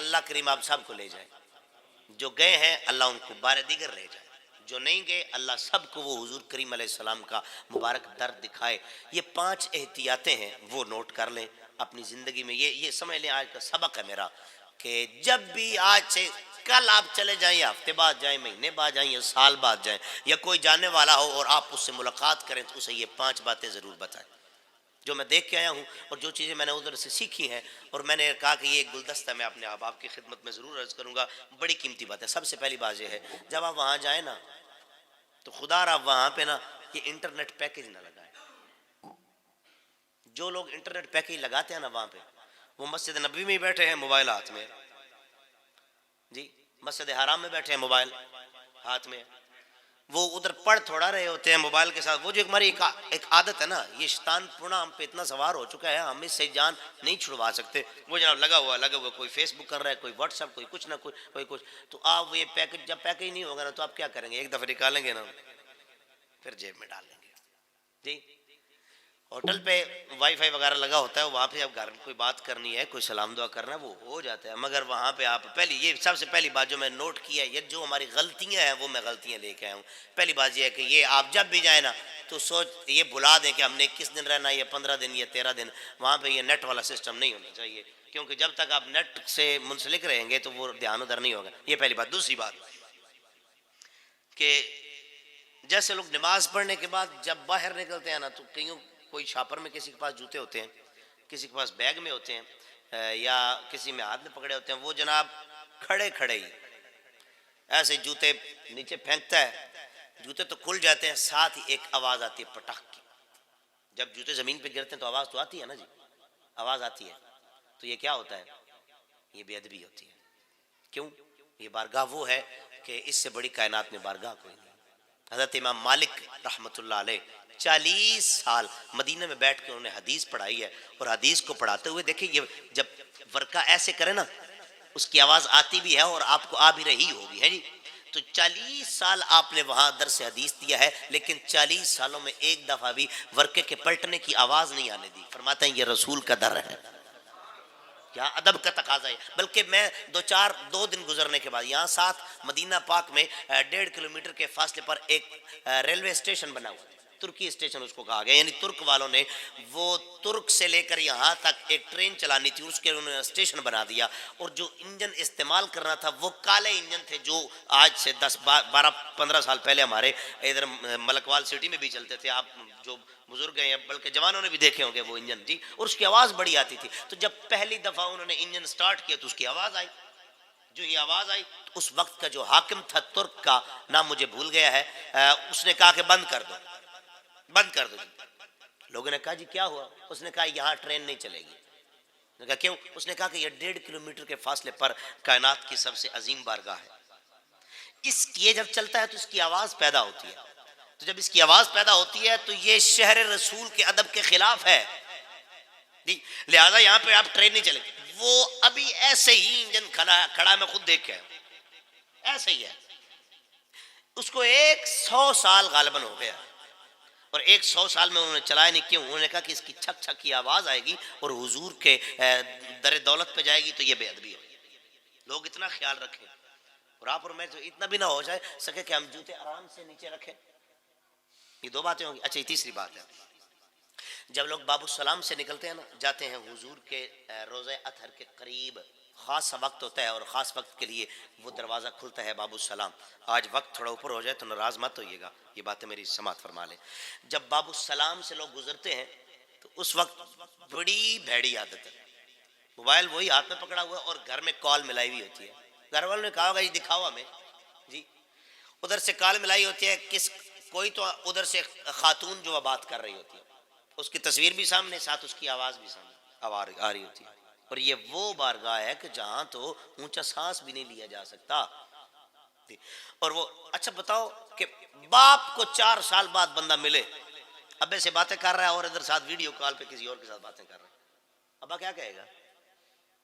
اللہ کریم آپ سب کو لے جائے، جو گئے ہیں اللہ ان کو بار دیگر لے جائے، جو نہیں گئے اللہ سب کو وہ حضور کریم علیہ السلام کا مبارک در دکھائے۔ یہ 5 احتیاطیں ہیں، وہ نوٹ کر لیں اپنی زندگی میں، یہ سمجھ لیں آج کا سبق ہے میرا، کہ جب بھی آج سے کل آپ چلے جائیں، یا ہفتے بعد جائیں، مہینے بعد جائیں، یا سال بعد جائیں، یا کوئی جانے والا ہو اور آپ اس سے ملاقات کریں تو اسے یہ 5 باتیں ضرور بتائیں جو میں دیکھ کے آیا ہوں اور جو چیزیں میں نے ادھر سے سیکھی ہیں، اور میں نے کہا کہ یہ ایک گلدستہ میں اپنے آپ کی خدمت میں ضرور عرض کروں گا، بڑی قیمتی بات ہے۔ سب سے پہلی بات یہ ہے، جب آپ وہاں جائیں نا تو خدا را وہاں پہ نا یہ انٹرنیٹ پیکج نہ لگائیں۔ جو لوگ انٹرنیٹ پیکج لگاتے ہیں نا وہاں پہ، وہ مسجد نبوی میں ہی بیٹھے ہیں موبائل ہاتھ میں، جی مسجد حرام میں بیٹھے ہیں موبائل ہاتھ میں، وہ ادھر پڑھ تھوڑا رہے ہوتے ہیں موبائل کے ساتھ۔ وہ جو ہماری ایک عادت ہے نا، یہ شیطان پورا ہم پہ اتنا سوار ہو چکا ہے، ہم اس سے جان نہیں چھڑوا سکتے۔ وہ جناب لگا ہوا کوئی فیس بک کر رہا ہے، کوئی واٹس ایپ، کوئی کچھ نہ کوئی کچھ، تو آپ یہ پیکج جب پیکج نہیں ہوگا نا تو آپ کیا کریں گے؟ ایک دفعہ نکالیں گے نا پھر جیب میں ڈال لیں گے۔ جی ہوٹل پہ وائی فائی وغیرہ لگا ہوتا ہے، وہاں پہ اب گھر میں کوئی بات کرنی ہے، کوئی سلام دعا کرنا ہے، وہ ہو جاتا ہے، مگر وہاں پہ آپ یہ سب سے پہلی بات جو میں نوٹ کیا ہے، یہ جو ہماری غلطیاں ہیں وہ میں غلطیاں لے کے آیا ہوں۔ پہلی بات یہ ہے کہ یہ آپ جب بھی جائیں نا تو یہ بلا دیں کہ ہم نے 21 دن رہنا، یہ 15 دن، یہ 13 دن، وہاں پہ یہ نیٹ والا سسٹم نہیں ہونا چاہیے، کیونکہ جب تک آپ نیٹ سے منسلک رہیں گے تو وہ دھیان ادھر نہیں ہوگا۔ یہ پہلی بات۔ دوسری بات کہ جیسے لوگ نماز پڑھنے کے بعد جب باہر نکلتے ہیں نا تو کوئی شاپر میں کسی کے پاس جوتے ہوتے ہیں، کسی کے پاس بیگ میں ہوتے ہیں، یا کسی میں ہاتھ میں پکڑے ہوتے ہیں، وہ جناب کھڑے ہی ایسے جوتے نیچے پھینکتا ہے، جوتے تو کھل جاتے ہیں، ساتھ ہی ایک آواز آتی ہے پٹخ کی۔ جب جوتے زمین پہ گرتے ہیں تو آواز تو آتی ہے نا جی، آواز آتی ہے، تو یہ کیا ہوتا ہے؟ یہ بے ادبی ہوتی ہے۔ کیوں؟ یہ بارگاہ وہ ہے کہ اس سے بڑی کائنات میں بارگاہ کوئی نہیں۔ حضرت امام مالک رحمۃ اللہ علیہ 40 سال مدینہ میں بیٹھ کے انہوں نے حدیث پڑھائی ہے، اور حدیث کو پڑھاتے ہوئے دیکھیں یہ جب ورقہ ایسے کرے نا اس کی آواز آتی بھی ہے اور آپ کو آ بھی رہی ہوگی، ہے جی۔ تو 40 سال آپ نے وہاں درس حدیث دیا ہے، لیکن 40 سالوں میں ایک دفعہ بھی ورقے کے پلٹنے کی آواز نہیں آنے دی۔ فرماتے ہیں یہ رسول کا در ہے، کیا ادب کا تقاضا ہے۔ بلکہ میں دو دن گزرنے کے بعد یہاں ساتھ مدینہ پاک میں 1.5 کلومیٹر کے فاصلے پر ایک ریلوے اسٹیشن بنا ہوا، ترکی اسٹیشن اس کو کہا گیا، یعنی ترک والوں نے وہ ترک سے لے کر یہاں تک ایک ٹرین چلانی تھی، اس کے انہوں نے اسٹیشن بنا دیا، اور جو انجن استعمال کرنا تھا وہ کالے انجن تھے جو آج سے 10-12-15 سال پہلے ہمارے ادھر ملکوال سٹی میں بھی چلتے تھے۔ آپ جو بزرگ ہیں بلکہ جوانوں نے بھی دیکھے ہوں گے وہ انجن، جی، اور اس کی آواز بڑی آتی تھی۔ تو جب پہلی دفعہ انہوں نے انجن سٹارٹ کیا تو اس کی آواز آئی، جو یہ آواز آئی اس وقت کا جو حاکم تھا ترک کا نام مجھے بھول گیا ہے، اس نے کہا کہ بند کر دو جی۔ لوگوں نے کہا جی کیا ہوا؟ اس نے کہا یہاں ٹرین نہیں چلے گی۔ نے کہا کیوں؟ اس نے کہا کہ یہ 1.5 کلومیٹر کے فاصلے پر کائنات کی سب سے عظیم بارگاہ ہے، اس کی جب چلتا ہے تو اس کی آواز پیدا ہوتی ہے، تو جب اس کی آواز پیدا ہوتی ہے تو یہ شہر رسول کے ادب کے خلاف ہے، لہذا یہاں پہ آپ ٹرین نہیں چلے گی۔ وہ ابھی ایسے ہی انجن کھڑا میں خود دیکھ کے ایسے ہی ہے، اس کو 100 سال غالباً ہو گیا، اور 100 سال میں انہوں نے چلایا نہیں۔ کیوں؟ انہوں نے کہا کہ اس کی چھک چھک کی آواز آئے گی اور حضور کے در دولت پہ جائے گی تو یہ بے ادبی ہے۔ لوگ اتنا خیال رکھیں، اور آپ اور میں تو اتنا بھی نہ ہو جائے سکے کہ ہم جوتے آرام سے نیچے رکھیں۔ یہ 2 باتیں ہوں گی۔ اچھا، یہ تیسری بات ہے، جب لوگ باب السلام سے نکلتے ہیں نا، جاتے ہیں حضور کے روضہ اطہر کے قریب، خاص وقت ہوتا ہے اور خاص وقت کے لیے وہ دروازہ کھلتا ہے باب السلام۔ آج وقت تھوڑا اوپر ہو جائے تو ناراض مت ہوئیے گا، یہ باتیں میری سماعت فرما لیں۔ جب باب السلام سے لوگ گزرتے ہیں تو اس وقت بڑی بھیڑی عادت ہے، موبائل وہی ہاتھ میں پکڑا ہوا اور گھر میں کال ملائی ہوئی ہوتی ہے۔ گھر والوں نے کہا ہوگا جی دکھاؤ ہمیں، جی ادھر سے کال ملائی ہوتی ہے، کوئی تو ادھر سے خاتون جو بات کر رہی ہوتی ہے، اس کی تصویر بھی سامنے، ساتھ اس کی آواز بھی سامنے آ رہی ہوتی ہے۔ اور یہ وہ بارگاہ ہے کہ جہاں تو اونچا سانس بھی نہیں لیا جا سکتا۔ اور وہ اچھا بتاؤ کہ باپ کو 4 سال بعد بندہ ملے، ابے سے باتیں کر رہا ہے اور ادھر ساتھ ویڈیو کال پہ کسی اور کے ساتھ باتیں کر رہا ہے، ابا کیا کہے گا؟